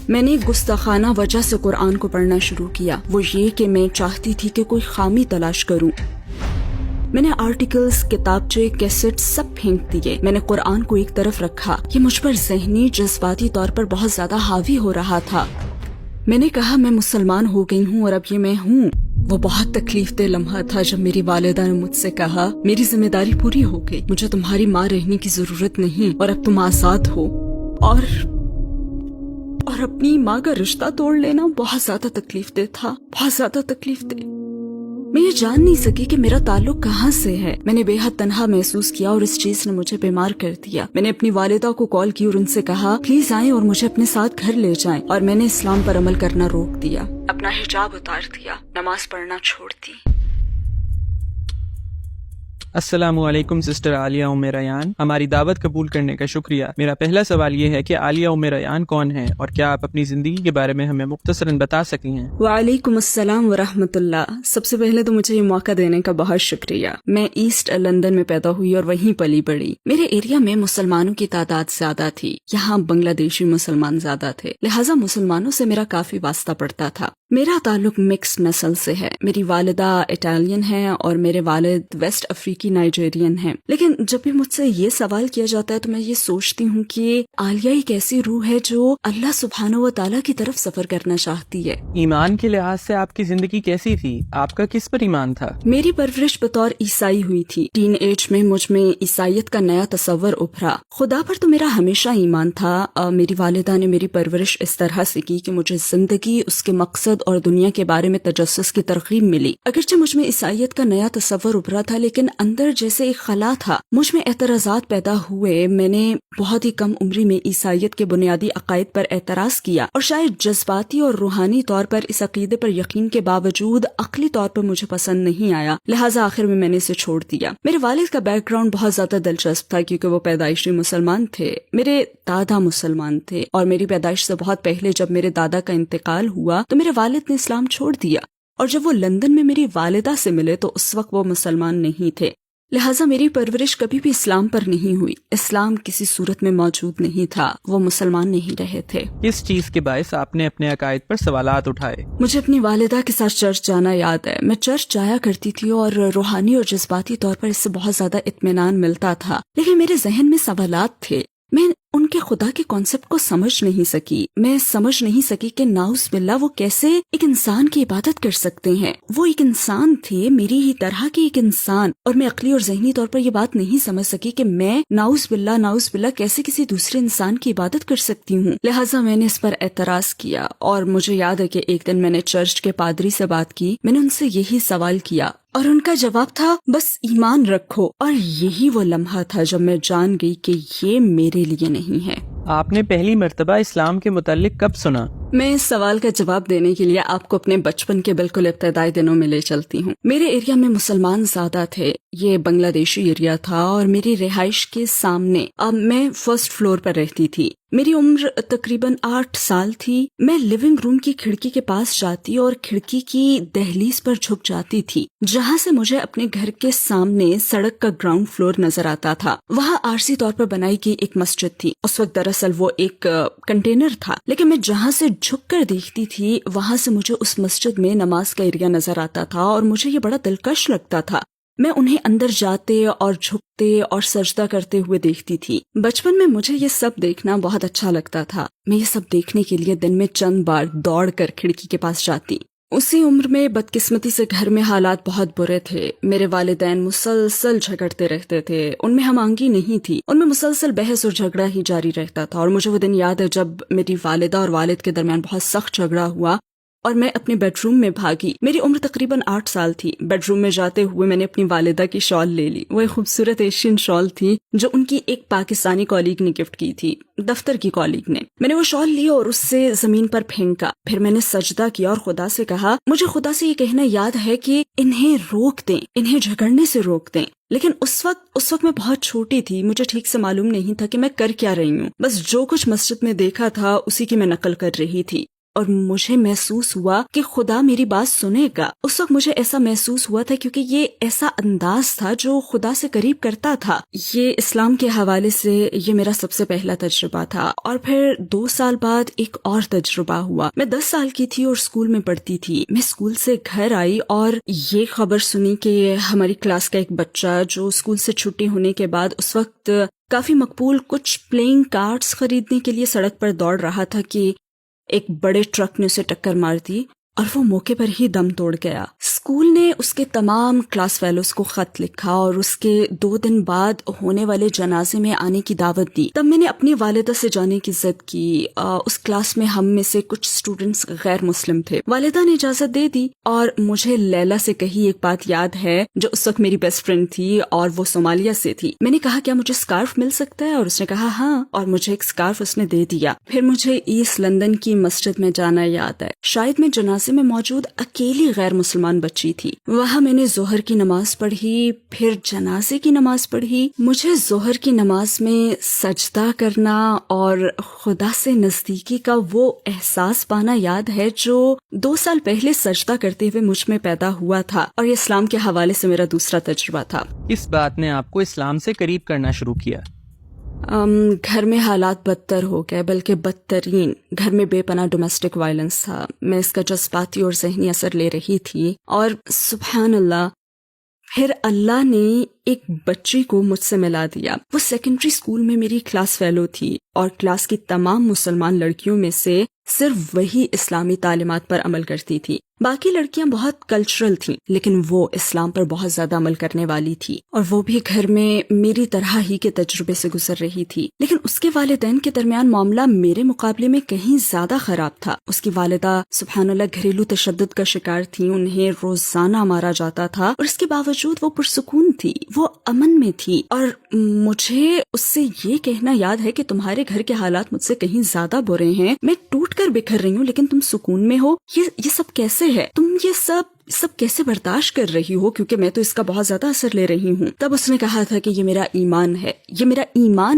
میں نے گستاخانہ وجہ سے قرآن کو پڑھنا شروع کیا، وہ یہ کہ میں چاہتی تھی کہ کوئی خامی تلاش کروں۔ میں نے آرٹیکلز، کتابچے، کیسٹ سب پھینک دیے۔ میں نے قرآن کو ایک طرف رکھا، یہ مجھ پر ذہنی جذباتی طور پر بہت زیادہ حاوی ہو رہا تھا۔ میں نے کہا میں مسلمان ہو گئی ہوں اور اب یہ میں ہوں۔ وہ بہت تکلیف دہ لمحہ تھا جب میری والدہ نے مجھ سے کہا میری ذمہ داری پوری ہو گئی، مجھے تمہاری ماں رہنے کی ضرورت نہیں اور اب تم آزاد ہو۔ اور اپنی ماں کا رشتہ توڑ لینا بہت زیادہ تکلیف دہ تھا، بہت زیادہ تکلیف دہ۔ میں یہ جان نہیں سکی کہ میرا تعلق کہاں سے ہے۔ میں نے بے حد تنہا محسوس کیا اور اس چیز نے مجھے بیمار کر دیا۔ میں نے اپنی والدہ کو کال کی اور ان سے کہا پلیز آئیں اور مجھے اپنے ساتھ گھر لے جائیں، اور میں نے اسلام پر عمل کرنا روک دیا، اپنا حجاب اتار دیا، نماز پڑھنا چھوڑ دی۔ السلام علیکم سسٹر عالیہ ام ریان، ہماری دعوت قبول کرنے کا شکریہ۔ میرا پہلا سوال یہ ہے کہ عالیہ ام ریان کون ہیں اور کیا آپ اپنی زندگی کے بارے میں ہمیں مختصراً بتا سکتی ہیں؟ وعلیکم السلام ورحمۃ اللہ۔ سب سے پہلے تو مجھے یہ موقع دینے کا بہت شکریہ۔ میں ایسٹ لندن میں پیدا ہوئی اور وہیں پلی بڑھی۔ میرے ایریا میں مسلمانوں کی تعداد زیادہ تھی، یہاں بنگلہ دیشی مسلمان زیادہ تھے، لہٰذا مسلمانوں سے میرا کافی واسطہ پڑتا تھا۔ میرا تعلق مکس نسل سے ہے، میری والدہ اٹالین ہے اور میرے والد ویسٹ افریقی نائجیرین ہیں۔ لیکن جب بھی مجھ سے یہ سوال کیا جاتا ہے تو میں یہ سوچتی ہوں کہ عالیہ ایک ایسی روح ہے جو اللہ سبحانہ و تعالیٰ کی طرف سفر کرنا چاہتی ہے۔ ایمان کے لحاظ سے آپ کی زندگی کیسی تھی؟ آپ کا کس پر ایمان تھا؟ میری پرورش بطور عیسائی ہوئی تھی۔ ٹین ایج میں مجھ میں عیسائیت کا نیا تصور ابھرا۔ خدا پر تو میرا ہمیشہ ایمان تھا۔ میری والدہ نے میری پرورش اس طرح سے کی کہ مجھے زندگی، اس کے مقصد اور دنیا کے بارے میں تجسس کی ترغیب ملی۔ اگرچہ مجھ میں عیسائیت کا نیا تصور ابھرا تھا، لیکن اندر جیسے ایک خلا تھا، مجھ میں اعتراضات پیدا ہوئے۔ میں نے بہت ہی کم عمری میں عیسائیت کے بنیادی عقائد پر اعتراض کیا، اور شاید جذباتی اور روحانی طور پر اس عقیدے پر یقین کے باوجود عقلی طور پر مجھے پسند نہیں آیا، لہٰذا آخر میں نے اسے چھوڑ دیا۔ میرے والد کا بیک گراؤنڈ بہت زیادہ دلچسپ تھا کیونکہ وہ پیدائشی مسلمان تھے، میرے دادا مسلمان تھے، اور میری پیدائش سے بہت پہلے جب میرے دادا کا انتقال ہوا تو میرے والد نے اسلام چھوڑ دیا، اور جب وہ لندن میں میری والدہ سے ملے تو اس وقت وہ مسلمان نہیں تھے، لہٰذا میری پرورش کبھی بھی اسلام پر نہیں ہوئی۔ اسلام کسی صورت میں موجود نہیں تھا، وہ مسلمان نہیں رہے تھے۔ کس چیز کے باعث آپ نے اپنے عقائد پر سوالات اٹھائے؟ مجھے اپنی والدہ کے ساتھ چرچ جانا یاد ہے۔ میں چرچ جایا کرتی تھی اور روحانی اور جذباتی طور پر اس سے بہت زیادہ اطمینان ملتا تھا، لیکن میرے ذہن میں سوالات تھے۔ میں ان کے خدا کے کانسیپٹ کو سمجھ نہیں سکی۔ میں سمجھ نہیں سکی کہ ناؤز باللہ وہ کیسے ایک انسان کی عبادت کر سکتے ہیں۔ وہ ایک انسان تھے، میری ہی طرح کے ایک انسان، اور میں عقلی اور ذہنی طور پر یہ بات نہیں سمجھ سکی کہ میں ناؤز باللہ کیسے کسی دوسرے انسان کی عبادت کر سکتی ہوں۔ لہٰذا میں نے اس پر اعتراض کیا، اور مجھے یاد ہے کہ ایک دن میں نے چرچ کے پادری سے بات کی۔ میں نے ان سے یہی سوال کیا اور ان کا جواب تھا بس ایمان رکھو، اور یہی وہ لمحہ تھا جب میں جان گئی کہ یہ میرے لیے نہیں ہے۔ آپ نے پہلی مرتبہ اسلام کے متعلق کب سنا؟ میں اس سوال کا جواب دینے کے لیے آپ کو اپنے بچپن کے بالکل ابتدائی دنوں میں لے چلتی ہوں۔ میرے ایریا میں مسلمان زیادہ تھے، یہ بنگلہ دیشی ایریا تھا، اور میری رہائش کے سامنے میں فرسٹ فلور پر رہتی تھی۔ میری عمر تقریباً 8 سال تھی۔ میں لیونگ روم کی کھڑکی کے پاس جاتی اور کھڑکی کی دہلیز پر جھک جاتی تھی، جہاں سے مجھے اپنے گھر کے سامنے سڑک کا گراؤنڈ فلور نظر آتا تھا۔ وہاں عارضی طور پر بنائی گئی ایک مسجد تھی۔ اس وقت دراصل وہ ایک کنٹینر تھا، لیکن میں جہاں سے جھک کر دیکھتی تھی وہاں سے مجھے اس مسجد میں نماز کا ایریا نظر آتا تھا، اور مجھے یہ بڑا دلکش لگتا تھا۔ میں انہیں اندر جاتے اور جھکتے اور سجدہ کرتے ہوئے دیکھتی تھی۔ بچپن میں مجھے یہ سب دیکھنا بہت اچھا لگتا تھا۔ میں یہ سب دیکھنے کے لیے دن میں چند بار دوڑ کر کھڑکی کے پاس جاتی۔ اسی عمر میں بدقسمتی سے گھر میں حالات بہت برے تھے۔ میرے والدین مسلسل جھگڑتے رہتے تھے، ان میں ہم آہنگی نہیں تھی، ان میں مسلسل بحث اور جھگڑا ہی جاری رہتا تھا۔ اور مجھے وہ دن یاد ہے جب میری والدہ اور والد کے درمیان بہت سخت جھگڑا ہوا اور میں اپنے بیڈ روم میں بھاگی۔ میری عمر تقریباً 8 سال تھی۔ بیڈ روم میں جاتے ہوئے میں نے اپنی والدہ کی شال لے لی۔ وہ ایک خوبصورت ایشین شال تھی جو ان کی ایک پاکستانی کالیگ نے گفٹ کی تھی، دفتر کی کالیگ نے۔ میں نے وہ شال لی اور اس سے زمین پر پھینکا، پھر میں نے سجدہ کیا اور خدا سے کہا مجھے خدا سے یہ کہنا یاد ہے کہ انہیں روک دیں، انہیں جھگڑنے سے روک دیں۔ لیکن اس وقت میں بہت چھوٹی تھی، مجھے ٹھیک سے معلوم نہیں تھا کہ میں کر کیا رہی ہوں۔ بس جو کچھ مسجد میں دیکھا تھا اسی کی میں نقل کر رہی تھی۔ اور مجھے محسوس ہوا کہ خدا میری بات سنے گا. اس وقت مجھے ایسا محسوس ہوا تھا کیونکہ یہ ایسا انداز تھا جو خدا سے قریب کرتا تھا. یہ اسلام کے حوالے سے یہ میرا سب سے پہلا تجربہ تھا. اور پھر 2 سال بعد ایک اور تجربہ ہوا. میں 10 سال کی تھی اور اسکول میں پڑھتی تھی. میں اسکول سے گھر آئی اور یہ خبر سنی کہ ہماری کلاس کا ایک بچہ جو اسکول سے چھٹی ہونے کے بعد اس وقت کافی مقبول کچھ پلینگ کارڈز خریدنے کے لیے سڑک پر دوڑ رہا تھا کہ ایک بڑے ٹرک نے اسے ٹکر مار دی اور وہ موقع پر ہی دم توڑ گیا. اسکول نے اس کے تمام کلاس فیلوز کو خط لکھا اور اس کے 2 دن بعد ہونے والے جنازے میں آنے کی دعوت دی. تب میں نے اپنی والدہ سے جانے کی ضد کی. اس کلاس میں ہم میں سے کچھ اسٹوڈنٹس غیر مسلم تھے. والدہ نے اجازت دے دی اور مجھے لیلا سے کہی ایک بات یاد ہے جو اس وقت میری بیسٹ فرینڈ تھی اور وہ صومالیہ سے تھی. میں نے کہا کیا مجھے اسکارف مل سکتا ہے اور اس نے کہا ہاں اور مجھے ایک اسکارف اس نے دے دیا. پھر مجھے ایسٹ لندن کی مسجد میں جانا یاد ہے. شاید میں جنازے میں موجود اکیلی غیر مسلمان بچی تھی. وہاں میں نے ظہر کی نماز پڑھی پھر جنازے کی نماز پڑھی. مجھے ظہر کی نماز میں سجدہ کرنا اور خدا سے نزدیکی کا وہ احساس پانا یاد ہے جو 2 سال پہلے سجدہ کرتے ہوئے مجھ میں پیدا ہوا تھا اور یہ اسلام کے حوالے سے میرا دوسرا تجربہ تھا. اس بات نے آپ کو اسلام سے قریب کرنا شروع کیا؟ گھر میں حالات بدتر ہو گئے بلکہ بدترین. گھر میں بے پناہ ڈومیسٹک وائلنس تھا. میں اس کا جذباتی اور ذہنی اثر لے رہی تھی اور سبحان اللہ پھر اللہ نے ایک بچی کو مجھ سے ملا دیا. وہ سیکنڈری اسکول میں میری کلاس فیلو تھی اور کلاس کی تمام مسلمان لڑکیوں میں سے صرف وہی اسلامی تعلیمات پر عمل کرتی تھی. باقی لڑکیاں بہت کلچرل تھیں لیکن وہ اسلام پر بہت زیادہ عمل کرنے والی تھی اور وہ بھی گھر میں میری طرح ہی کے تجربے سے گزر رہی تھی. لیکن اس کے والدین کے درمیان معاملہ میرے مقابلے میں کہیں زیادہ خراب تھا. اس کی والدہ سبحان اللہ گھریلو تشدد کا شکار تھی. انہیں روزانہ مارا جاتا تھا اور اس کے باوجود وہ پرسکون تھی, وہ امن میں تھی. اور مجھے اس سے یہ کہنا یاد ہے کہ تمہارے گھر کے حالات مجھ سے کہیں زیادہ برے ہیں, میں ٹوٹ کر بکھر رہی ہوں لیکن تم سکون میں ہو. یہ سب کیسے ہے؟ تم یہ سب کیسے برداشت کر رہی ہو کیونکہ میں تو اس کا بہت زیادہ اثر لے رہی ہوں. تب اس نے کہا تھا کہ یہ میرا ایمان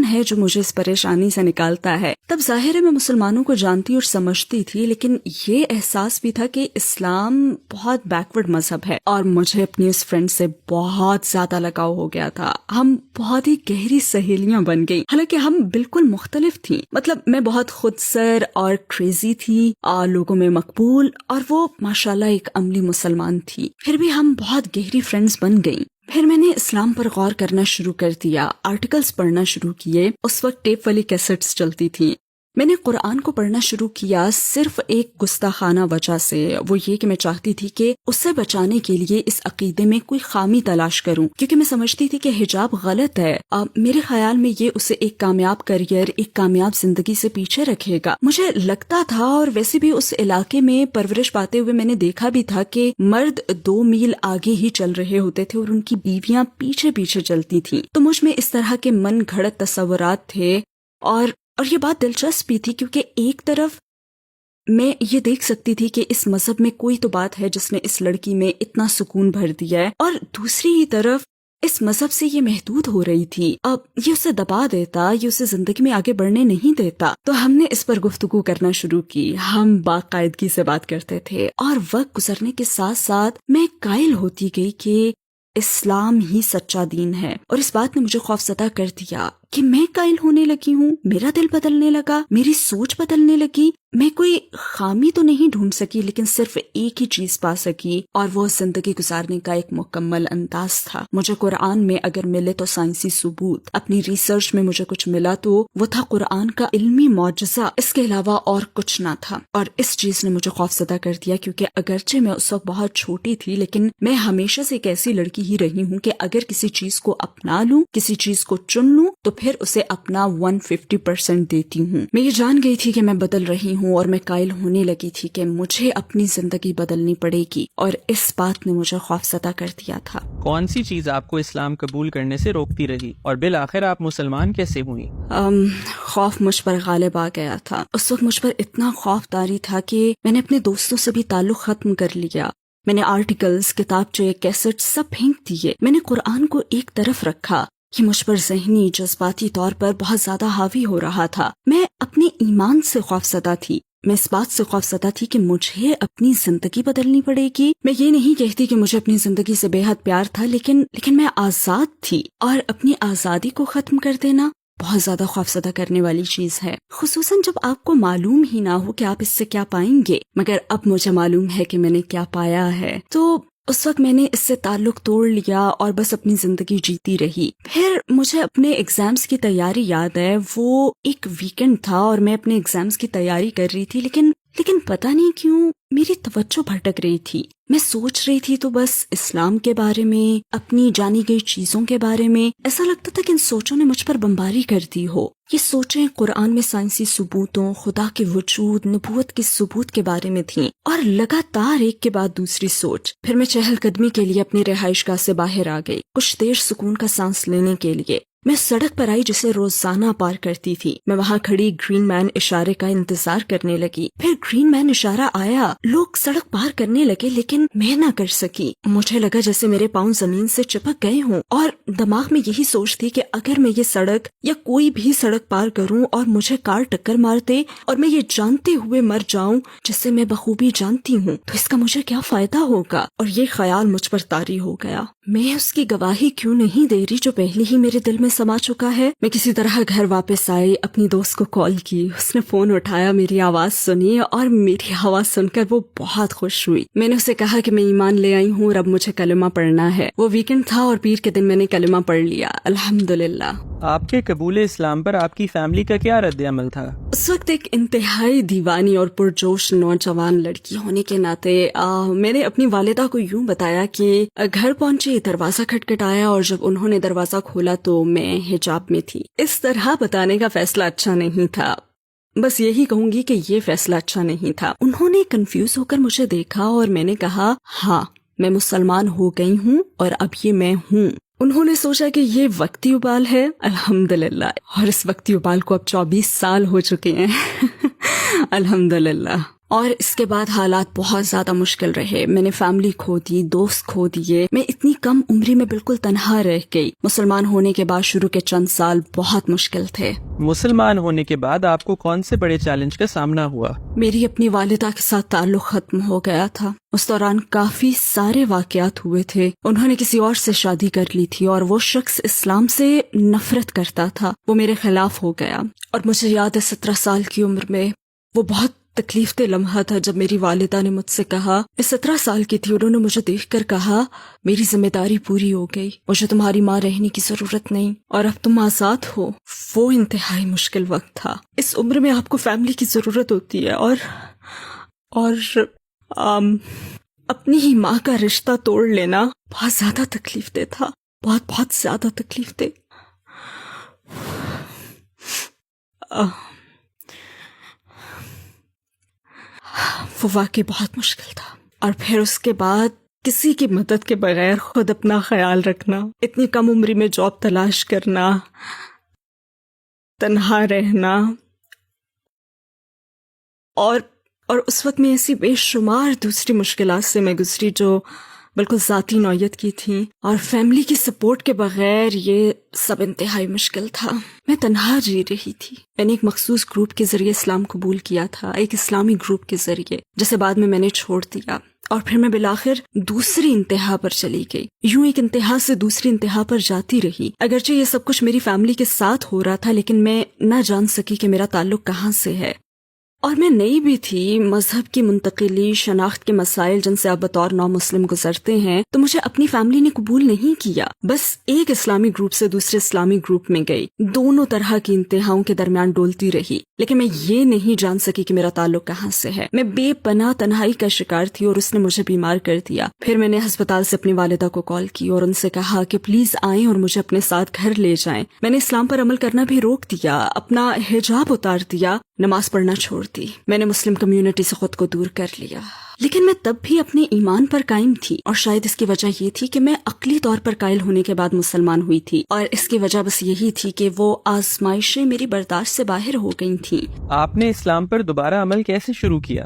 ہے جو مجھے اس پریشانی سے نکالتا ہے. تب ظاہر ہے میں مسلمانوں کو جانتی اور سمجھتی تھی لیکن یہ احساس بھی تھا کہ اسلام بہت بیکورڈ مذہب ہے اور مجھے اپنی اس فرینڈ سے بہت زیادہ لگاؤ ہو گیا تھا. ہم بہت ہی گہری سہیلیاں بن گئی حالانکہ ہم بالکل مختلف تھیں. مطلب میں بہت خود سر اور کریزی تھی اور لوگوں میں مقبول اور وہ ماشاءاللہ ایک عملی مسلمان تھی. پھر بھی ہم بہت گہری فرینڈز بن گئیں. پھر میں نے اسلام پر غور کرنا شروع کر دیا, آرٹیکلز پڑھنا شروع کیے. اس وقت ٹیپ والی کیسٹس چلتی تھیں. میں نے قرآن کو پڑھنا شروع کیا صرف ایک گستاخانہ وجہ سے, وہ یہ کہ میں چاہتی تھی کہ اس سے بچانے کے لیے اس عقیدے میں کوئی خامی تلاش کروں کیونکہ میں سمجھتی تھی کہ حجاب غلط ہے. میرے خیال میں یہ اسے ایک کامیاب کریئر, ایک کامیاب زندگی سے پیچھے رکھے گا. مجھے لگتا تھا اور ویسے بھی اس علاقے میں پرورش پاتے ہوئے میں نے دیکھا بھی تھا کہ مرد 2 میل آگے ہی چل رہے ہوتے تھے اور ان کی بیویاں پیچھے پیچھے چلتی تھیں. تو مجھ میں اس طرح کے من گھڑت تصورات تھے اور یہ بات دلچسپ بھی تھی کیونکہ ایک طرف میں یہ دیکھ سکتی تھی کہ اس مذہب میں کوئی تو بات ہے جس نے اس لڑکی میں اتنا سکون بھر دیا ہے اور دوسری ہی طرف اس مذہب سے یہ محدود ہو رہی تھی. اب یہ اسے دبا دیتا, یہ اسے زندگی میں آگے بڑھنے نہیں دیتا. تو ہم نے اس پر گفتگو کرنا شروع کی. ہم باقاعدگی سے بات کرتے تھے اور وقت گزرنے کے ساتھ ساتھ میں قائل ہوتی گئی کہ اسلام ہی سچا دین ہے اور اس بات نے مجھے خوفزدہ کر دیا کہ میں قائل ہونے لگی ہوں. میرا دل بدلنے لگا, میری سوچ بدلنے لگی. میں کوئی خامی تو نہیں ڈھونڈ سکی لیکن صرف ایک ہی چیز پا سکی اور وہ زندگی گزارنے کا ایک مکمل انداز تھا. مجھے قرآن میں اگر ملے تو سائنسی ثبوت, اپنی ریسرچ میں مجھے کچھ ملا تو وہ تھا قرآن کا علمی معجزہ, اس کے علاوہ اور کچھ نہ تھا. اور اس چیز نے مجھے خوفزدہ کر دیا کیونکہ اگرچہ میں اس وقت بہت چھوٹی تھی لیکن میں ہمیشہ سے ایک ایسی لڑکی ہی رہی ہوں کہ اگر کسی چیز کو اپنا لوں, کسی چیز کو چن لوں تو پھر اسے اپنا 150% دیتی ہوں. میں یہ جان گئی تھی کہ میں بدل رہی ہوں اور میں قائل ہونے لگی تھی کہ مجھے اپنی زندگی بدلنی پڑے گی اور اس بات نے مجھے خوفزدہ کر دیا تھا. کون سی چیز آپ کو اسلام قبول کرنے سے روکتی رہی اور بالآخر آپ مسلمان کیسے ہوئی؟ خوف مجھ پر غالب آ گیا تھا. اس وقت مجھ پر اتنا خوف طاری تھا کہ میں نے اپنے دوستوں سے بھی تعلق ختم کر لیا. میں نے آرٹیکلز, کتابچے, کیسٹ سب پھینک دیے. میں نے قرآن کو ایک طرف رکھا. یہ مجھ پر ذہنی جذباتی طور پر بہت زیادہ حاوی ہو رہا تھا. میں اپنے ایمان سے خوفزدہ تھی. میں اس بات سے خوفزدہ تھی کہ مجھے اپنی زندگی بدلنی پڑے گی. میں یہ نہیں کہتی کہ مجھے اپنی زندگی سے بے حد پیار تھا، لیکن میں آزاد تھی، اور اپنی آزادی کو ختم کر دینا بہت زیادہ خوفزدہ کرنے والی چیز ہے، خصوصاً جب آپ کو معلوم ہی نہ ہو کہ آپ اس سے کیا پائیں گے. مگر اب مجھے معلوم ہے کہ میں نے کیا پایا ہے، تو اس وقت میں نے اس سے تعلق توڑ لیا اور بس اپنی زندگی جیتی رہی. پھر مجھے اپنے ایگزامز کی تیاری یاد ہے. وہ ایک ویکنڈ تھا اور میں اپنے ایگزامز کی تیاری کر رہی تھی، لیکن پتہ نہیں کیوں میری توجہ بھٹک رہی تھی. میں سوچ رہی تھی تو بس اسلام کے بارے میں، اپنی جانی گئی چیزوں کے بارے میں. ایسا لگتا تھا کہ ان سوچوں نے مجھ پر بمباری کر دی ہو. یہ سوچیں قرآن میں سائنسی ثبوتوں، خدا کے وجود، نبوت کے ثبوت کے بارے میں تھیں، اور لگاتار ایک کے بعد دوسری سوچ. پھر میں چہل قدمی کے لیے اپنی رہائش گاہ سے باہر آ گئی، کچھ دیر سکون کا سانس لینے کے لیے. میں سڑک پر آئی جسے روزانہ پار کرتی تھی. میں وہاں کھڑی گرین مین اشارے کا انتظار کرنے لگی. پھر گرین مین اشارہ آیا، لوگ سڑک پار کرنے لگے، لیکن میں نہ کر سکی. مجھے لگا جیسے میرے پاؤں زمین سے چپک گئے ہوں، اور دماغ میں یہی سوچ تھی کہ اگر میں یہ سڑک یا کوئی بھی سڑک پار کروں اور مجھے کار ٹکر مار دے اور میں یہ جانتے ہوئے مر جاؤں جسے میں بخوبی جانتی ہوں، تو اس کا مجھے کیا فائدہ ہوگا. اور یہ خیال مجھ پر طاری ہو گیا. میں اس کی گواہی کیوں نہیں دے رہی جو پہلے ہی میرے دل میں سما چکا ہے. میں کسی طرح گھر واپس آئی، اپنی دوست کو کال کی. اس نے فون اٹھایا، میری آواز سنی، اور میری آواز سن کر وہ بہت خوش ہوئی. میں نے اسے کہا کہ میں ایمان لے آئی ہوں اور اب مجھے کلمہ پڑھنا ہے. وہ ویکنڈ تھا اور پیر کے دن میں نے کلمہ پڑھ لیا، الحمدللہ. آپ کے قبول اسلام پر آپ کی فیملی کا کیا رد عمل تھا؟ اس وقت ایک انتہائی دیوانی اور پرجوش نوجوان لڑکی ہونے کے ناطے میں نے اپنی والدہ کو یوں بتایا کہ گھر پہنچی، دروازہ کھٹکھٹایا، اور جب انہوں نے دروازہ کھولا تو میں حجاب میں تھی. اس طرح بتانے کا فیصلہ اچھا نہیں تھا. بس یہی کہوں گی کہ یہ فیصلہ اچھا نہیں تھا. انہوں نے کنفیوز ہو کر مجھے دیکھا اور میں نے کہا ہاں میں مسلمان ہو گئی ہوں اور اب یہ میں ہوں. انہوں نے سوچا کہ یہ وقتی ابال ہے، الحمدللہ، اور اس وقتی ابال کو اب 24 سال ہو چکے ہیں الحمدللہ. اور اس کے بعد حالات بہت زیادہ مشکل رہے. میں نے فیملی کھو دی، دوست کھو دیے. میں اتنی کم عمری میں بالکل تنہا رہ گئی. مسلمان ہونے کے بعد شروع کے چند سال بہت مشکل تھے. مسلمان ہونے کے بعد آپ کو کون سے بڑے چیلنج کا سامنا ہوا؟ میری اپنی والدہ کے ساتھ تعلق ختم ہو گیا تھا. اس دوران کافی سارے واقعات ہوئے تھے. انہوں نے کسی اور سے شادی کر لی تھی اور وہ شخص اسلام سے نفرت کرتا تھا. وہ میرے خلاف ہو گیا. اور مجھے یاد ہے 17 سال کی عمر میں وہ بہت تکلیف دہ لمحہ تھا جب میری والدہ نے مجھ سے کہا، میں 17 سال کی تھی، انہوں نے مجھے دیکھ کر کہا میری ذمہ داری پوری ہو گئی، مجھے تمہاری ماں رہنے کی ضرورت نہیں اور اب تم آزاد ہو. وہ انتہائی مشکل وقت تھا. اس عمر میں آپ کو فیملی کی ضرورت ہوتی ہے اور اپنی ہی ماں کا رشتہ توڑ لینا بہت زیادہ تکلیف دہ تھا، بہت زیادہ تکلیف دہ. وہ واقعی بہت مشکل تھا. اور پھر اس کے بعد کسی کی مدد کے بغیر خود اپنا خیال رکھنا، اتنی کم عمری میں جاب تلاش کرنا، تنہا رہنا، اور اس وقت میں ایسی بے شمار دوسری مشکلات سے میں گزری جو بالکل ذاتی نوعیت کی تھیں، اور فیملی کی سپورٹ کے بغیر یہ سب انتہائی مشکل تھا. میں تنہا جی رہی تھی. میں نے ایک مخصوص گروپ کے ذریعے اسلام قبول کیا تھا، ایک اسلامی گروپ کے ذریعے، جسے بعد میں نے چھوڑ دیا. اور پھر میں بالآخر دوسری انتہا پر چلی گئی. یوں ایک انتہا سے دوسری انتہا پر جاتی رہی. اگرچہ یہ سب کچھ میری فیملی کے ساتھ ہو رہا تھا، لیکن میں نہ جان سکی کہ میرا تعلق کہاں سے ہے. اور میں نئی بھی تھی. مذہب کی منتقلی، شناخت کے مسائل جن سے آپ بطور نو مسلم گزرتے ہیں، تو مجھے اپنی فیملی نے قبول نہیں کیا. بس ایک اسلامی گروپ سے دوسرے اسلامی گروپ میں گئی، دونوں طرح کی انتہاؤں کے درمیان ڈولتی رہی، لیکن میں یہ نہیں جان سکی کہ میرا تعلق کہاں سے ہے. میں بے پناہ تنہائی کا شکار تھی اور اس نے مجھے بیمار کر دیا. پھر میں نے ہسپتال سے اپنی والدہ کو کال کی اور ان سے کہا کہ پلیز آئیں اور مجھے اپنے ساتھ گھر لے جائیں. میں نے اسلام پر عمل کرنا بھی روک دیا، اپنا حجاب اتار دیا، نماز پڑھنا چھوڑ دی. میں نے مسلم کمیونٹی سے خود کو دور کر لیا. لیکن میں تب بھی اپنے ایمان پر قائم تھی، اور شاید اس کی وجہ یہ تھی کہ میں عقلی طور پر قائل ہونے کے بعد مسلمان ہوئی تھی، اور اس کی وجہ بس یہی تھی کہ وہ آزمائشیں میری برداشت سے باہر ہو گئی تھیں. آپ نے اسلام پر دوبارہ عمل کیسے شروع کیا؟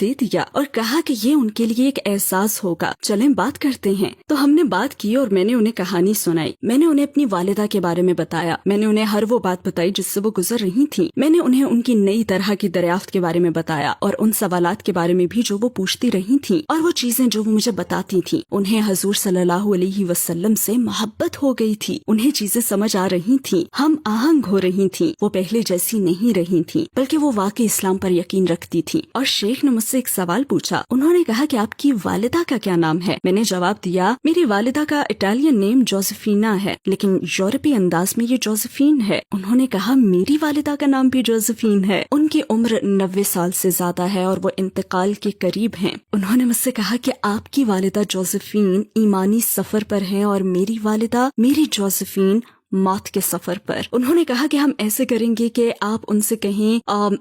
دے دیا اور کہا کہ یہ ان کے لیے ایک احساس ہوگا، چلیں بات کرتے ہیں۔ تو ہم نے بات کی اور میں نے انہیں کہانی سنائی۔ میں نے انہیں اپنی والدہ کے بارے میں بتایا، میں نے انہیں ہر وہ بات بتائی جس سے وہ گزر رہی تھیں۔ میں نے انہیں ان کی نئی طرح کی دریافت کے بارے میں بتایا اور ان سوالات کے بارے میں بھی جو وہ پوچھتی رہی تھیں، اور وہ چیزیں جو وہ مجھے بتاتی تھیں۔ انہیں حضور صلی اللہ علیہ وسلم سے محبت ہو گئی تھی، انہیں چیزیں سمجھ آ رہی تھیں، ہم آہنگ ہو رہی تھیں، وہ پہلے جیسی نہیں رہی تھیں بلکہ وہ واقعی اسلام پر یقین رکھتی تھیں۔ اور شیخ نے مجھ سے ایک سوال پوچھا، انہوں نے کہا کہ آپ کی والدہ کا کیا نام ہے؟ میں نے جواب دیا میری والدہ کا اٹالین نیم جوزفینا ہے، لیکن یورپی انداز میں یہ جوزفین ہے۔ انہوں نے کہا میری والدہ کا نام بھی جوزفین ہے، ان کی عمر 90 سال سے زیادہ ہے اور وہ انتقال کے قریب ہیں۔ انہوں نے مجھ سے کہا کہ آپ کی والدہ جوزفین ایمانی سفر پر ہیں اور میری والدہ میری جوزفین موت کے سفر پر۔ انہوں نے کہا کہ ہم ایسے کریں گے کہ آپ ان سے کہیں۔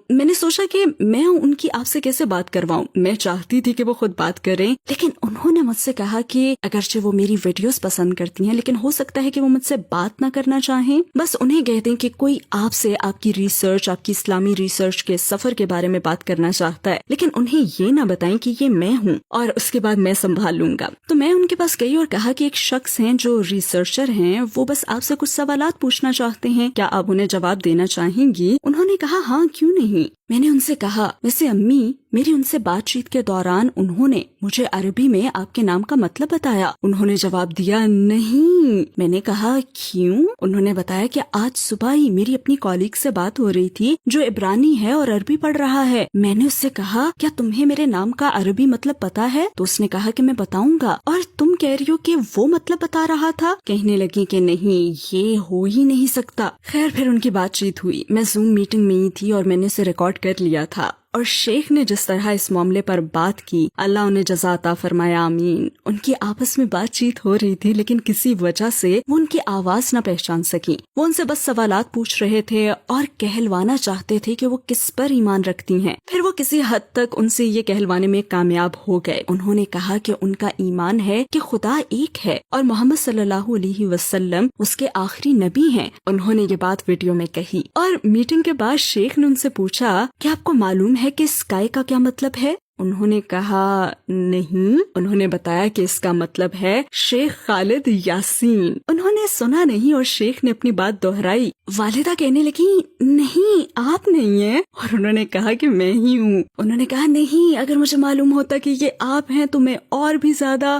میں نے سوچا کہ میں ان کی آپ سے کیسے بات کرواؤں، میں چاہتی تھی کہ وہ خود بات کریں، لیکن انہوں نے مجھ سے کہا کہ اگرچہ وہ میری ویڈیوز پسند کرتی ہیں لیکن ہو سکتا ہے کہ وہ مجھ سے بات نہ کرنا چاہیں، بس انہیں کہہ دیں کہ کوئی آپ سے آپ کی ریسرچ، آپ کی اسلامی ریسرچ کے سفر کے بارے میں بات کرنا چاہتا ہے، لیکن انہیں یہ نہ بتائیں کہ یہ میں ہوں اور اس کے بعد میں سنبھال لوں گا۔ تو میں ان کے پاس گئی اور کہا کہ ایک شخص ہیں جو ریسرچر ہیں، وہ بس آپ سے کچھ سوالات پوچھنا چاہتے ہیں، کیا آپ انہیں جواب دینا چاہیں گی؟ انہوں نے کہا ہاں کیوں نہیں۔ میں نے ان سے کہا ویسے امی میری ان سے بات چیت کے دوران انہوں نے مجھے عربی میں آپ کے نام کا مطلب بتایا۔ انہوں نے جواب دیا نہیں۔ میں نے کہا کیوں؟ انہوں نے بتایا کہ آج صبح ہی میری اپنی کالیگ سے بات ہو رہی تھی جو عبرانی ہے اور عربی پڑھ رہا ہے۔ میں نے اس سے کہا کیا تمہیں میرے نام کا عربی مطلب پتا ہے؟ تو اس نے کہا کہ میں بتاؤں گا، اور تم کہہ رہی ہو کہ وہ مطلب بتا رہا تھا؟ کہنے لگی کہ نہیں یہ ہو ہی نہیں سکتا۔ خیر پھر ان کی بات چیت ہوئی، میں زوم میٹنگ میں ہی تھی اور میں نے اسے ریکارڈ کر لیا تھا، اور شیخ نے جس طرح اس معاملے پر بات کی اللہ انہیں جزا عطا فرمایا، آمین۔ ان کی آپس میں بات چیت ہو رہی تھی لیکن کسی وجہ سے وہ ان کی آواز نہ پہچان سکی۔ وہ ان سے بس سوالات پوچھ رہے تھے اور کہلوانا چاہتے تھے کہ وہ کس پر ایمان رکھتی ہیں۔ پھر وہ کسی حد تک ان سے یہ کہلوانے میں کامیاب ہو گئے۔ انہوں نے کہا کہ ان کا ایمان ہے کہ خدا ایک ہے اور محمد صلی اللہ علیہ وسلم اس کے آخری نبی ہیں۔ انہوں نے یہ بات ویڈیو میں کہی، اور میٹنگ کے بعد شیخ نے ان سے پوچھا کہ آپ کو معلوم ہے کہ اسکائی کا کیا مطلب ہے؟ انہوں نے کہا نہیں۔ انہوں نے بتایا کہ اس کا مطلب ہے شیخ خالد یاسین۔ انہوں نے سنا نہیں اور شیخ نے اپنی بات دہرائی۔ والدہ کہنے لگی نہیں آپ نہیں ہیں، اور انہوں نے کہا کہ میں ہی ہوں۔ انہوں نے کہا نہیں اگر مجھے معلوم ہوتا کہ یہ آپ ہیں تو میں اور بھی زیادہ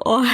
اور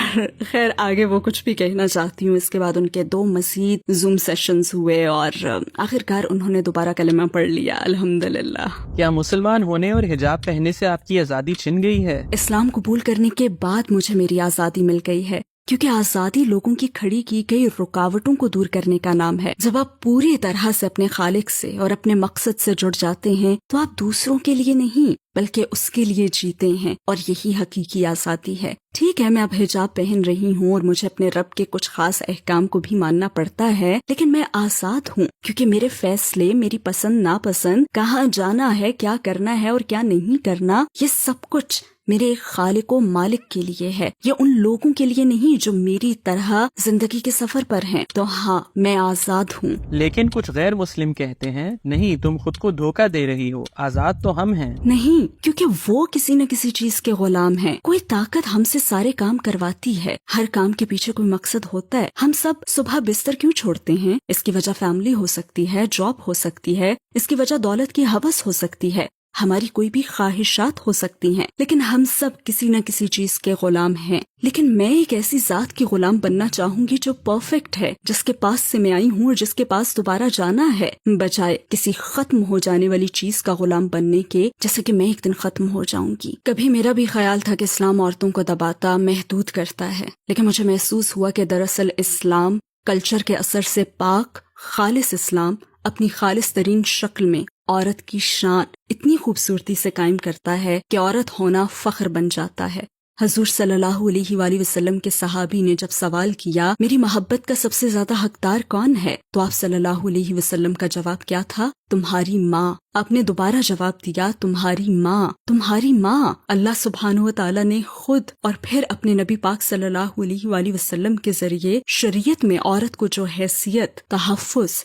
خیر آگے وہ کچھ بھی کہنا چاہتی ہوں۔ اس کے بعد ان کے 2 مزید زوم سیشنز ہوئے اور آخرکار انہوں نے دوبارہ کلمہ پڑھ لیا، الحمدللہ۔ کیا مسلمان ہونے اور حجاب پہننے سے آپ کی آزادی چھن گئی ہے؟ اسلام قبول کرنے کے بعد مجھے میری آزادی مل گئی ہے، کیونکہ آزادی لوگوں کی کھڑی کی گئی رکاوٹوں کو دور کرنے کا نام ہے۔ جب آپ پوری طرح سے اپنے خالق سے اور اپنے مقصد سے جڑ جاتے ہیں تو آپ دوسروں کے لیے نہیں بلکہ اس کے لیے جیتے ہیں، اور یہی حقیقی آزادی ہے۔ ٹھیک ہے میں اب حجاب پہن رہی ہوں اور مجھے اپنے رب کے کچھ خاص احکام کو بھی ماننا پڑتا ہے، لیکن میں آزاد ہوں کیونکہ میرے فیصلے، میری پسند ناپسند، کہاں جانا ہے، کیا کرنا ہے اور کیا نہیں کرنا، یہ سب کچھ میرے خالق و مالک کے لیے ہے، یہ ان لوگوں کے لیے نہیں جو میری طرح زندگی کے سفر پر ہیں۔ تو ہاں میں آزاد ہوں۔ لیکن کچھ غیر مسلم کہتے ہیں نہیں تم خود کو دھوکہ دے رہی ہو، آزاد تو ہم ہیں۔ نہیں، کیونکہ وہ کسی نہ کسی چیز کے غلام ہیں۔ کوئی طاقت ہم سے سارے کام کرواتی ہے، ہر کام کے پیچھے کوئی مقصد ہوتا ہے۔ ہم سب صبح بستر کیوں چھوڑتے ہیں؟ اس کی وجہ فیملی ہو سکتی ہے، جاب ہو سکتی ہے، اس کی وجہ دولت کی ہوس ہو سکتی ہے، ہماری کوئی بھی خواہشات ہو سکتی ہیں، لیکن ہم سب کسی نہ کسی چیز کے غلام ہیں۔ لیکن میں ایک ایسی ذات کی غلام بننا چاہوں گی جو پرفیکٹ ہے، جس کے پاس سے میں آئی ہوں اور جس کے پاس دوبارہ جانا ہے، بجائے کسی ختم ہو جانے والی چیز کا غلام بننے کے جیسے کہ میں ایک دن ختم ہو جاؤں گی۔ کبھی میرا بھی خیال تھا کہ اسلام عورتوں کو دباتا، محدود کرتا ہے، لیکن مجھے محسوس ہوا کہ دراصل اسلام کلچر کے اثر سے پاک، خالص اسلام اپنی خالص ترین شکل میں عورت کی شان اتنی خوبصورتی سے قائم کرتا ہے کہ عورت ہونا فخر بن جاتا ہے۔ حضور صلی اللہ علیہ وآلہ وسلم کے صحابی نے جب سوال کیا میری محبت کا سب سے زیادہ حقدار کون ہے، تو آپ صلی اللہ علیہ وسلم کا جواب کیا تھا؟ تمہاری ماں۔ آپ نے دوبارہ جواب دیا تمہاری ماں، تمہاری ماں۔ اللہ سبحانہ و تعالی نے خود اور پھر اپنے نبی پاک صلی اللہ علیہ وآلہ وسلم کے ذریعے شریعت میں عورت کو جو حیثیت، تحفظ،